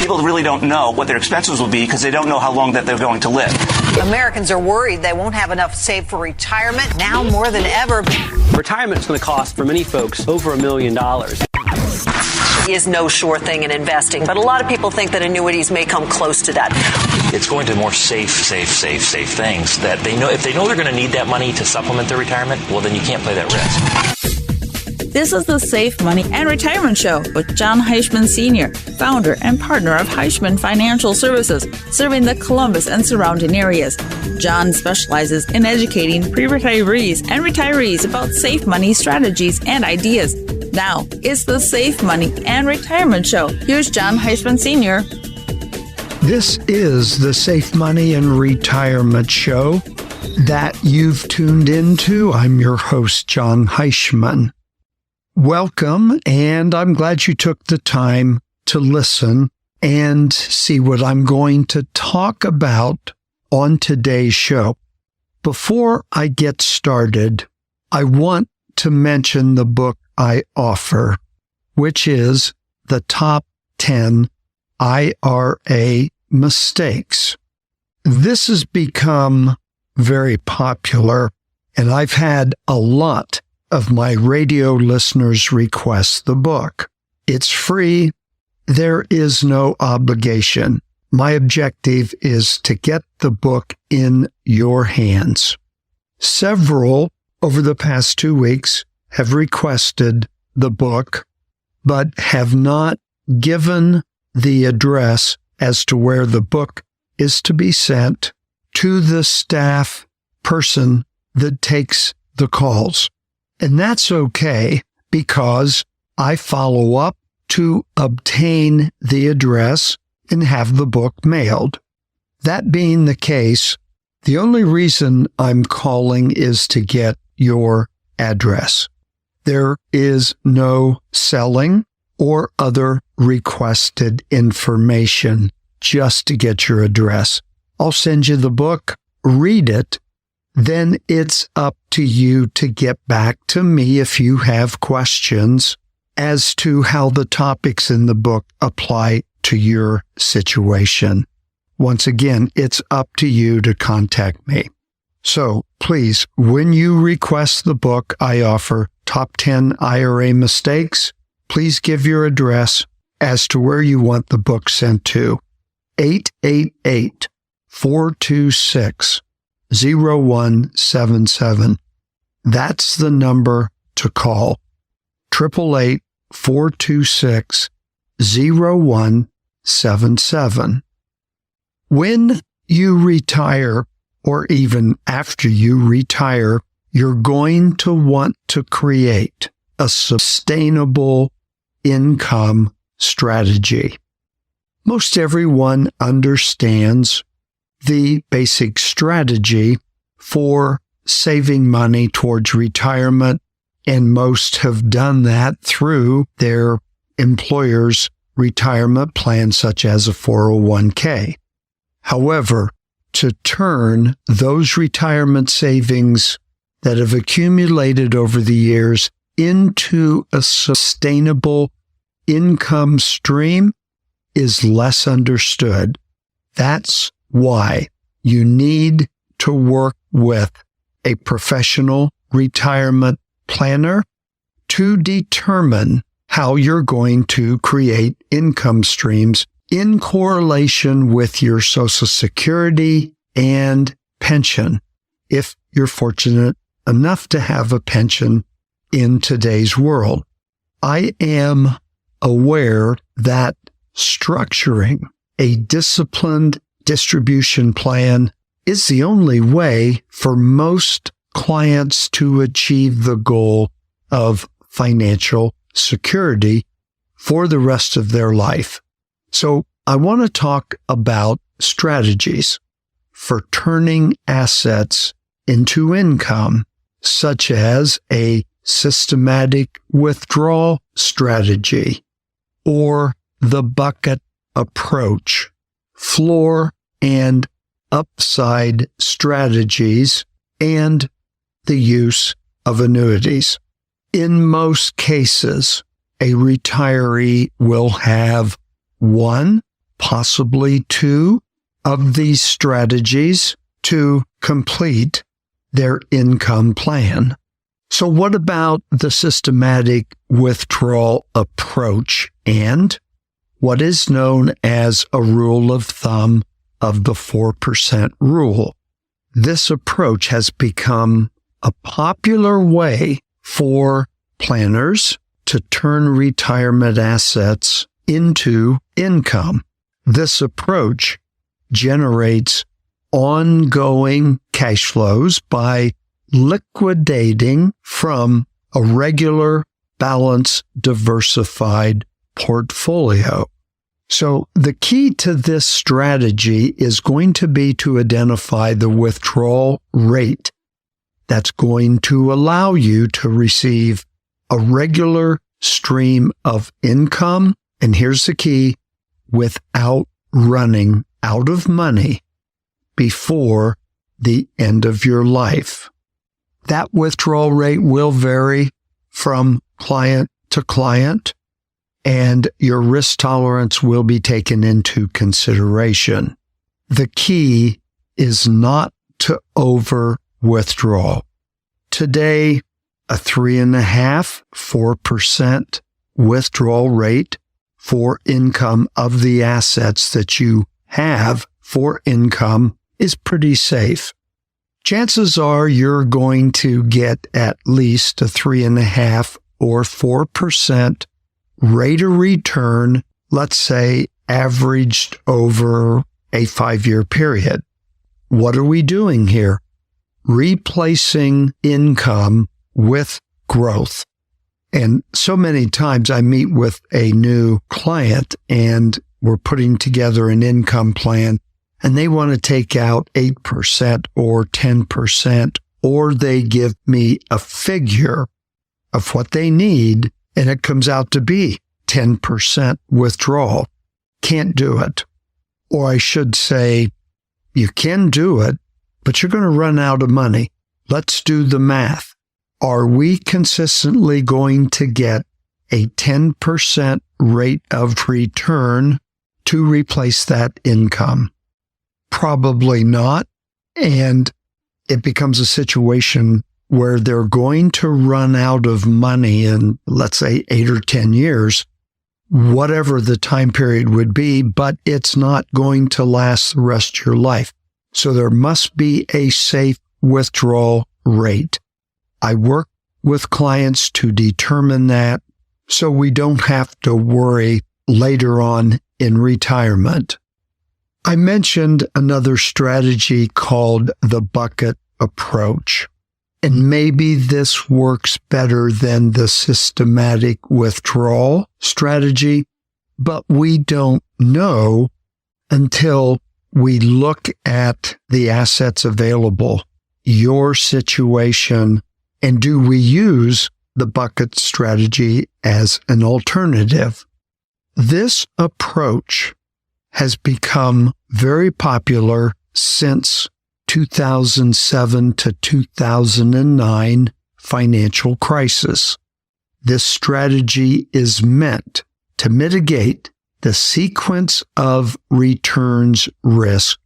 People really don't know what their expenses will be because they don't know how long that they're going to live. Americans are worried they won't have enough saved for retirement now more than ever. Retirement is going to cost, for many folks, over $1 million. Is no sure thing in investing, but a lot of people think that annuities may come close to that. It's going to more safe things that they know. If they know they're going to need that money to supplement their retirement, well, then you can't play that risk. This is the Safe Money and Retirement Show with Jon Heischman Sr., founder and partner of Heischman Financial Services, serving the Columbus and surrounding areas. Jon specializes in educating pre-retirees and retirees about safe money strategies and ideas. Now, it's the Safe Money and Retirement Show. Here's Jon Heischman Sr. This is the Safe Money and Retirement Show that you've tuned into. I'm your host, Jon Heischman. Welcome, and I'm glad you took the time to listen and see what I'm going to talk about on today's show. Before I get started, I want to mention the book I offer, which is the Top 10 IRA Mistakes. This has become very popular, and I've had a lot of my radio listeners request the book. It's free. There is no obligation. My objective is to get the book in your hands. Several over the past 2 weeks have requested the book, but have not given the address as to where the book is to be sent to the staff person that takes the calls. And that's okay, because I follow up to obtain the address and have the book mailed. That being the case, the only reason I'm calling is to get your address. There is no selling or other requested information, just to get your address. I'll send you the book, read it, then it's up to you to get back to me if you have questions as to how the topics in the book apply to your situation. Once again, it's up to you to contact me. So please, when you request the book I offer, Top 10 IRA Mistakes, please give your address as to where you want the book sent to. 888-426-0177. That's the number to call. 888-426-0177. When you retire, or even after you retire, you're going to want to create a sustainable income strategy. Most everyone understands the basic strategy for saving money towards retirement, and most have done that through their employer's retirement plan, such as a 401k. However, to turn those retirement savings that have accumulated over the years into a sustainable income stream is less understood. That's why you need to work with a professional retirement planner to determine how you're going to create income streams in correlation with your Social Security and pension, if you're fortunate enough to have a pension in today's world. I am aware that structuring a disciplined distribution plan is the only way for most clients to achieve the goal of financial security for the rest of their life. So I want to talk about strategies for turning assets into income, such as a systematic withdrawal strategy or the bucket approach, floor and upside strategies, and the use of annuities. In most cases, a retiree will have 1 possibly 2 of these strategies to complete their income plan. So what about the systematic withdrawal approach and what is known as a rule of thumb of the 4% rule? This approach has become a popular way for planners to turn retirement assets into income. This approach generates ongoing cash flows by liquidating from a regular, balanced, diversified portfolio. So the key to this strategy is going to be to identify the withdrawal rate that's going to allow you to receive a regular stream of income, and here's the key, without running out of money before the end of your life. That withdrawal rate will vary from client to client, and your risk tolerance will be taken into consideration. The key is not to over-withdraw. Today, a 3.5-4% withdrawal rate for income of the assets that you have for income is pretty safe. Chances are you're going to get at least a 3.5 or 4% rate of return, let's say averaged over a 5-year period. What are we doing here? Replacing income with growth. And so many times I meet with a new client and we're putting together an income plan and they want to take out 8% or 10%, or they give me a figure of what they need and it comes out to be 10% withdrawal. Can't do it. Or I should say, you can do it, but you're going to run out of money. Let's do the math. Are we consistently going to get a 10% rate of return to replace that income? Probably not. And it becomes a situation where they're going to run out of money in, let's say, 8 or 10 years, whatever the time period would be, but it's not going to last the rest of your life. So there must be a safe withdrawal rate. I work with clients to determine that so we don't have to worry later on in retirement. I mentioned another strategy called the bucket approach, and maybe this works better than the systematic withdrawal strategy, but we don't know until we look at the assets available, your situation, and do we use the bucket strategy as an alternative? This approach has become very popular since 2007 to 2009 financial crisis. This strategy is meant to mitigate the sequence of returns risk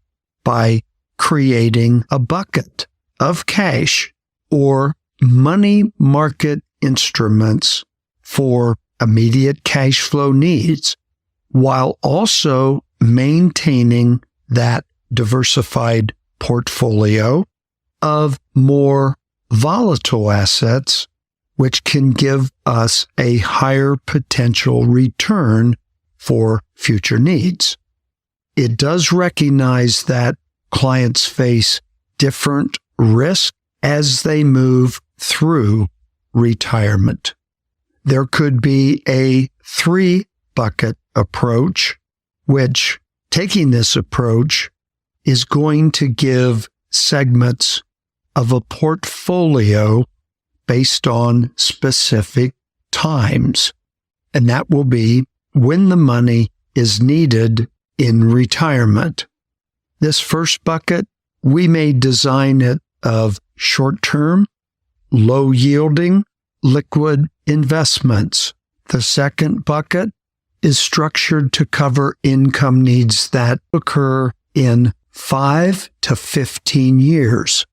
by creating a bucket of cash or money market instruments for immediate cash flow needs, while also maintaining that diversified portfolio of more volatile assets, which can give us a higher potential return for future needs. It does recognize that clients face different risks as they move through retirement. There could be a 3-bucket approach, which, taking this approach, is going to give segments of a portfolio based on specific times. And that will be when the money is needed in retirement. This first bucket, we may design it of short-term, low-yielding, liquid investments. The second bucket is structured to cover income needs that occur in 5 to 15 years.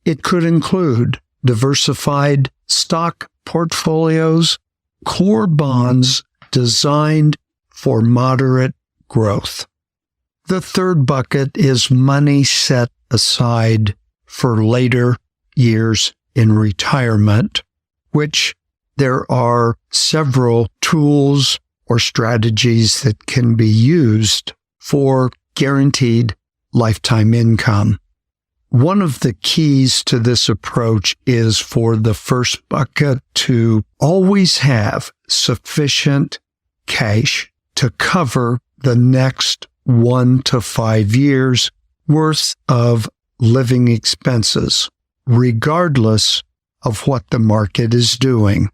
It could include diversified stock portfolios, core bonds designed for moderate growth. The third bucket is money set aside for later years in retirement, which there are several tools or strategies that can be used for guaranteed lifetime income. One of the keys to this approach is for the first bucket to always have sufficient cash to cover the next 1 to 5 years worth of living expenses, regardless of what the market is doing.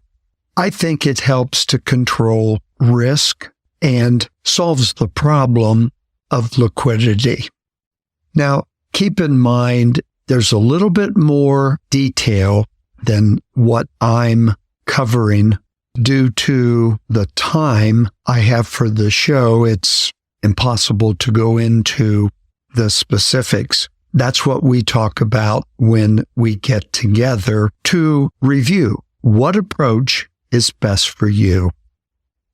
I think it helps to control risk and solves the problem of liquidity. Now, keep in mind, there's a little bit more detail than what I'm covering due to the time I have for the show. It's impossible to go into the specifics. That's what we talk about when we get together to review what approach is best for you.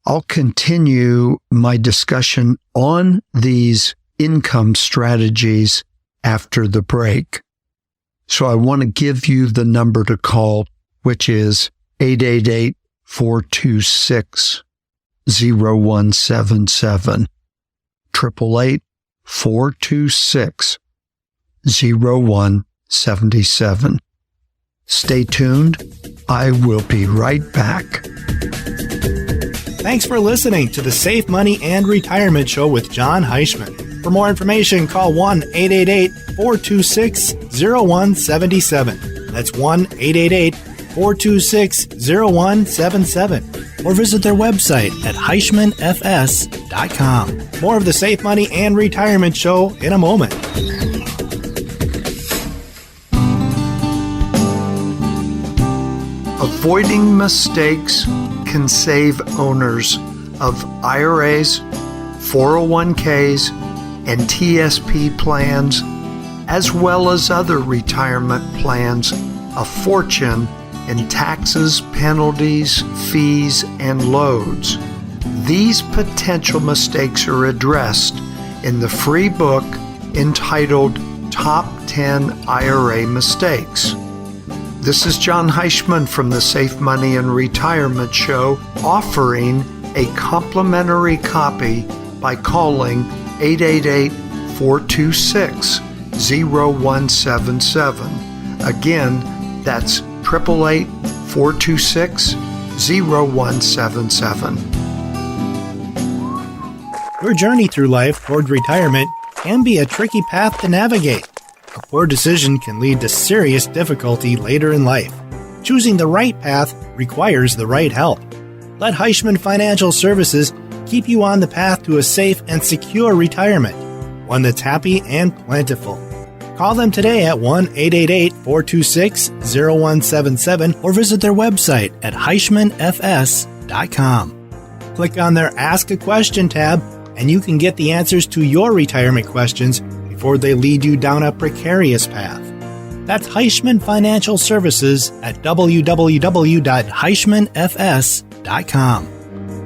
I'll continue my discussion on these income strategies after the break. So I want to give you the number to call, which is 888-426-0177. 888-426-0177. Stay tuned. I will be right back. Thanks for listening to the Safe Money and Retirement Show with Jon Heischman. For more information, call 1-888-426-0177. That's 1-888-426-0177. Or visit their website at HeischmanFS.com. More of the Safe Money and Retirement Show in a moment. Avoiding mistakes can save owners of IRAs, 401ks, and TSP plans, as well as other retirement plans, a fortune in taxes, penalties, fees, and loads. These potential mistakes are addressed in the free book entitled Top 10 IRA Mistakes. This is Jon Heischman from the Safe Money and Retirement Show, offering a complimentary copy by calling 888-426-0177. Again, that's 888-426-0177. Your journey through life toward retirement can be a tricky path to navigate. A poor decision can lead to serious difficulty later in life. Choosing the right path requires the right help. Let Heischman Financial Services keep you on the path to a safe and secure retirement, one that's happy and plentiful. Call them today at 1-888-426-0177 or visit their website at HeischmanFS.com. Click on their Ask a Question tab and you can get the answers to your retirement questions before they lead you down a precarious path. That's Heischman Financial Services at www.heischmanfs.com.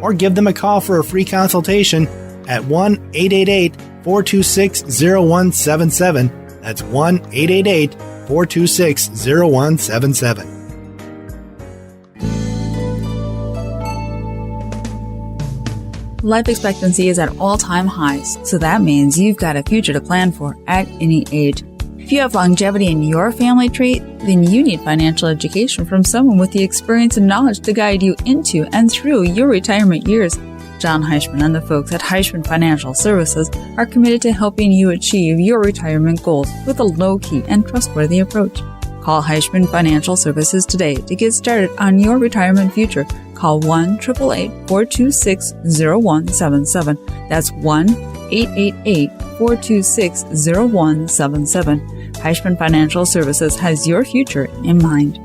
Or give them a call for a free consultation at 1-888-426-0177. That's 1-888-426-0177. Life expectancy is at all-time highs, so that means you've got a future to plan for at any age. If you have longevity in your family tree, then you need financial education from someone with the experience and knowledge to guide you into and through your retirement years. Jon Heischman and the folks at Heischman Financial Services are committed to helping you achieve your retirement goals with a low-key and trustworthy approach. Call Heischman Financial Services today to get started on your retirement future. Call 1-888-426-0177. That's 1-888-426-0177. Heischman Financial Services has your future in mind.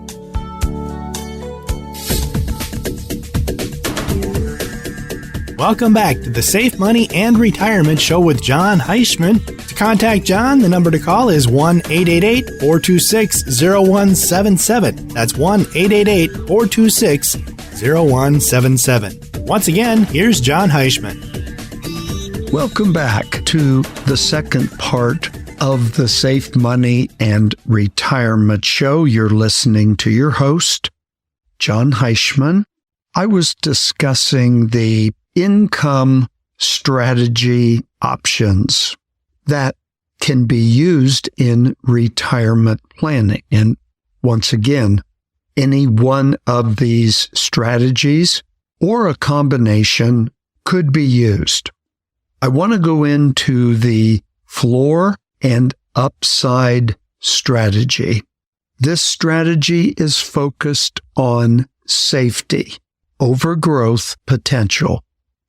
Welcome back to the Safe Money and Retirement Show with Jon Heischman. To contact Jon, the number to call is 1-888-426-0177. That's 1-888-426-0177. Once again, here's Jon Heischman. Welcome back to the second part of the Safe Money and Retirement Show. You're listening to your host, Jon Heischman. I was discussing the income strategy options that can be used in retirement planning. And once again, any one of these strategies or a combination could be used. I want to go into the floor and upside strategy. This strategy is focused on safety over growth potential.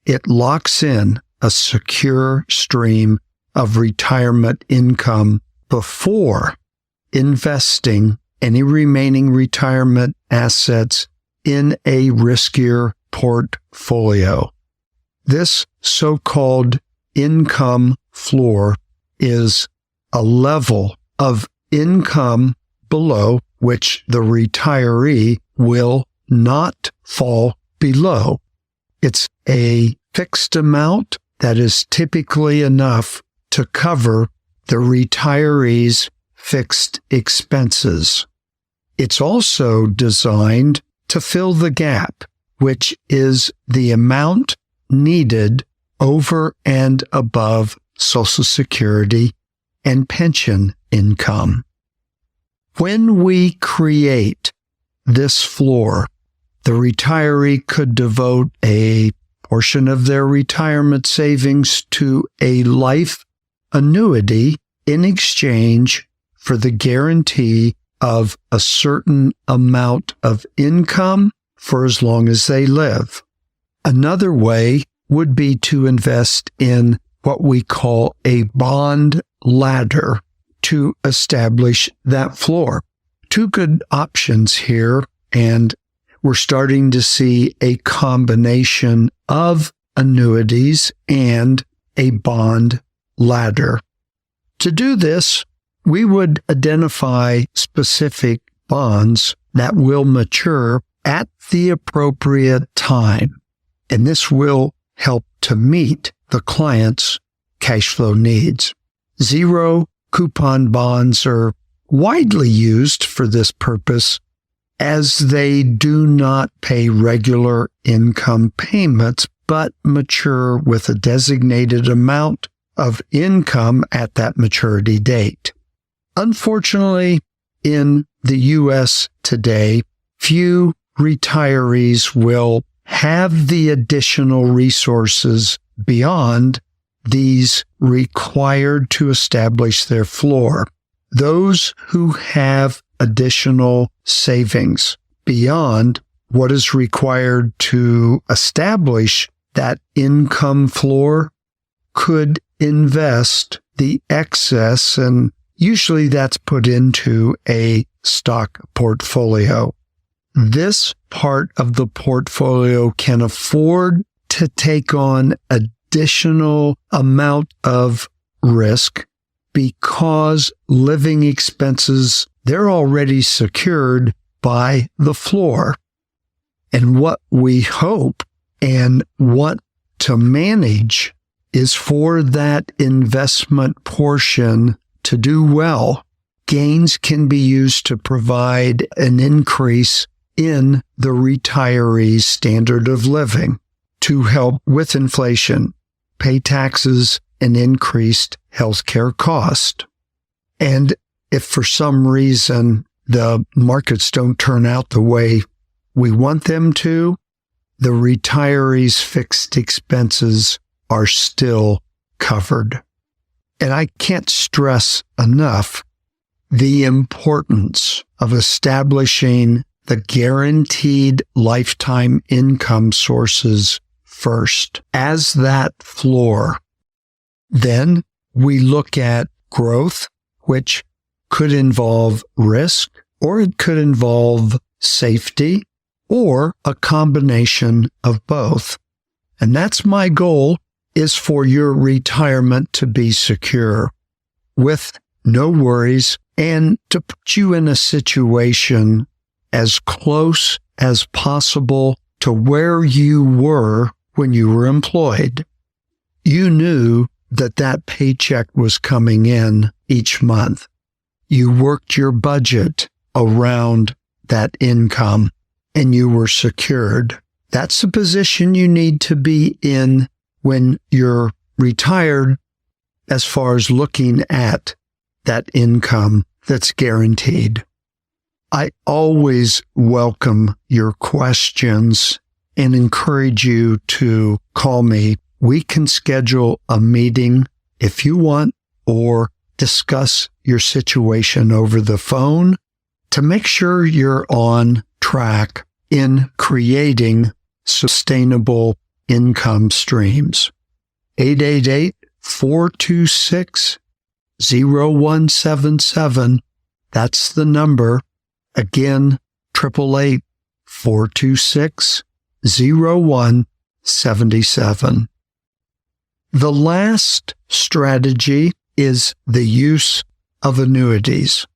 It locks in a secure stream of retirement income before investing any remaining retirement assets in a riskier portfolio. This so-called income floor is a level of income below which the retiree will not fall below. It's a fixed amount that is typically enough to cover the retiree's fixed expenses. It's also designed to fill the gap, which is the amount needed over and above Social Security and pension income. When we create this floor, the retiree could devote a portion of their retirement savings to a life annuity in exchange for the guarantee of a certain amount of income for as long as they live. Another way would be to invest in what we call a bond ladder to establish that floor. Two good options here, and we're starting to see a combination of annuities and a bond ladder. To do this, we would identify specific bonds that will mature at the appropriate time, and this will help to meet the client's cash flow needs. Zero coupon bonds are widely used for this purpose as they do not pay regular income payments but mature with a designated amount of income at that maturity date. Unfortunately, in the U.S. today, few retirees will have the additional resources beyond these required to establish their floor. Those who have additional savings beyond what is required to establish that income floor could invest the excess, and usually that's put into a stock portfolio. This part of the portfolio can afford to take on additional amount of risk because living expenses, they're already secured by the floor. And what we hope and want to manage is for that investment portion to do well. Gains can be used to provide an increase in the retiree's standard of living, to help with inflation, pay taxes, and increased healthcare cost. And if for some reason the markets don't turn out the way we want them to, the retiree's fixed expenses are still covered. And I can't stress enough the importance of establishing the guaranteed lifetime income sources first as that floor. Then we look at growth, which could involve risk, or it could involve safety, or a combination of both. And that's my goal, is for your retirement to be secure with no worries and to put you in a situation as close as possible to where you were when you were employed. You knew that that paycheck was coming in each month. You worked your budget around that income and you were secured. That's the position you need to be in when you're retired, as far as looking at that income that's guaranteed. I always welcome your questions and encourage you to call me. We can schedule a meeting if you want, or discuss your situation over the phone to make sure you're on track in creating sustainable income streams. 888-426-0177. That's the number. Again, 888-426-0177. The last strategy is the use of annuities.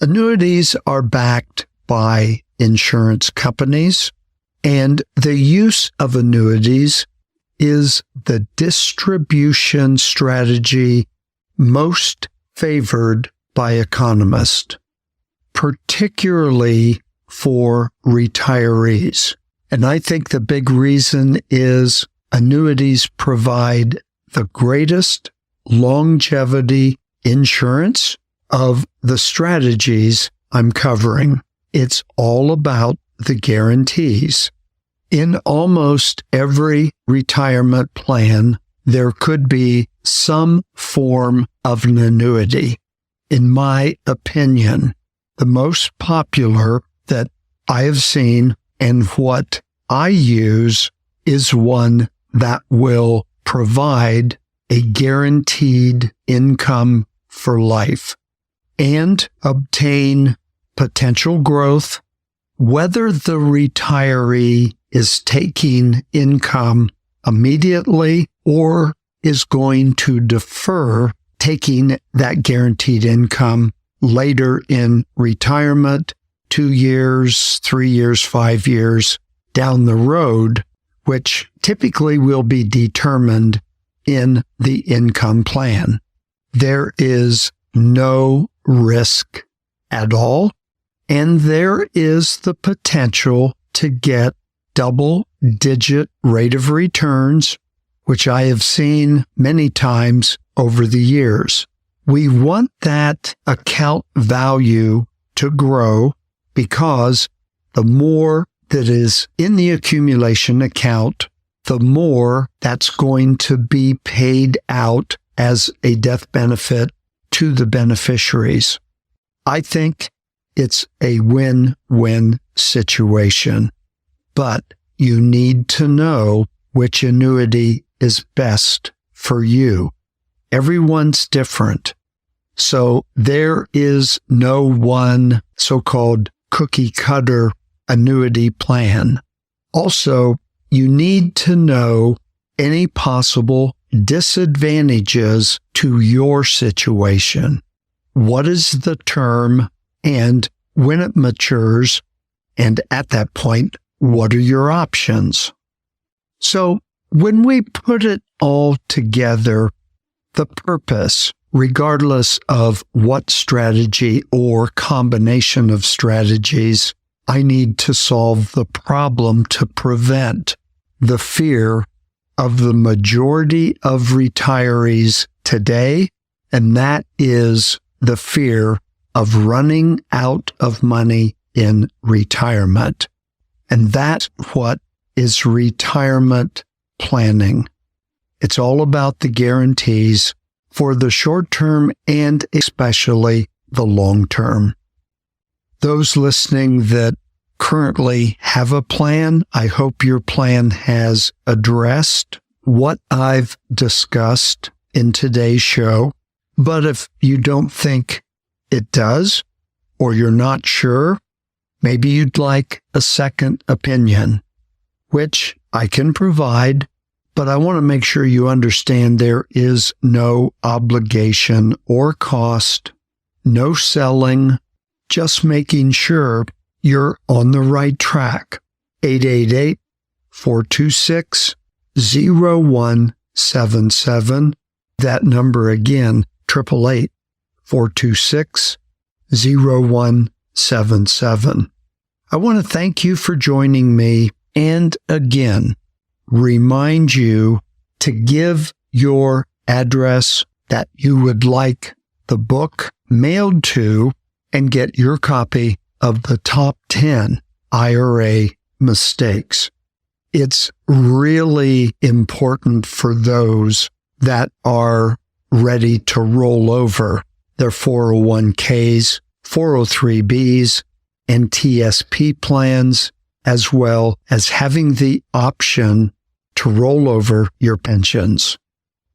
Annuities are backed by insurance companies, and the use of annuities is the distribution strategy most favored by economists, particularly for retirees. And I think the big reason is annuities provide the greatest longevity insurance of the strategies I'm covering. It's all about the guarantees. In almost every retirement plan, there could be some form of an annuity. In my opinion, the most popular that I have seen and what I use is one that will provide a guaranteed income for life and obtain potential growth, whether the retiree is taking income immediately or is going to defer taking that guaranteed income later in retirement, 2 years, 3 years, 5 years down the road, which typically will be determined in the income plan. There is no risk at all, and there is the potential to get double-digit rate of returns, which I have seen many times over the years. We want that account value to grow because the more that is in the accumulation account, the more that's going to be paid out as a death benefit to the beneficiaries. I think it's a win-win situation, but you need to know which annuity is best for you. Everyone's different. So there is no one so-called cookie cutter annuity plan. Also, you need to know any possible disadvantages to your situation. What is the term and when it matures? And at that point, what are your options? So when we put it all together, the purpose, regardless of what strategy or combination of strategies, I need to solve the problem to prevent the fear of the majority of retirees today, and that is the fear of running out of money in retirement. And that's what is retirement planning. It's all about the guarantees for the short term and especially the long term. Those listening that currently have a plan, I hope your plan has addressed what I've discussed in today's show. But if you don't think it does, or you're not sure, maybe you'd like a second opinion, which I can provide. but I want to make sure you understand there is no obligation or cost, no selling, just making sure you're on the right track. 888-426-0177. That number again, 888-426-0177. I want to thank you for joining me, and again, remind you to give your address that you would like the book mailed to and get your copy of the top 10 IRA mistakes. It's really important for those that are ready to roll over their 401ks, 403bs, and TSP plans, as well as having the option to roll over your pensions.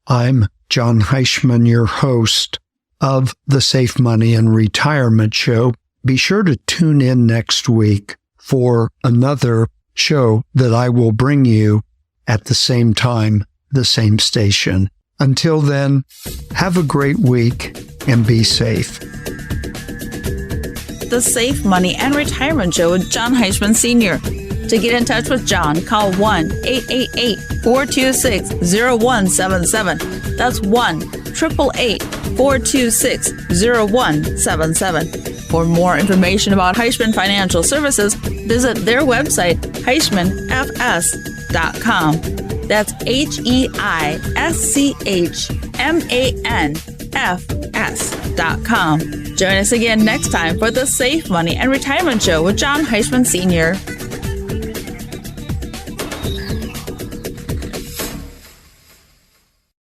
I'm Jon Heischman, your host of the Safe Money and Retirement Show. Be sure to tune in next week for another show that I will bring you at the same time, the same station. Until then, have a great week and be safe. The Safe Money and Retirement Show with Jon Heischman Sr. To get in touch with Jon, call 1-888-426-0177. That's 1-888-426-0177. For more information about Heischman Financial Services, visit their website, HeischmanFS.com. That's HeischmanFS.com. Join us again next time for the Safe Money and Retirement Show with Jon Heischman Sr.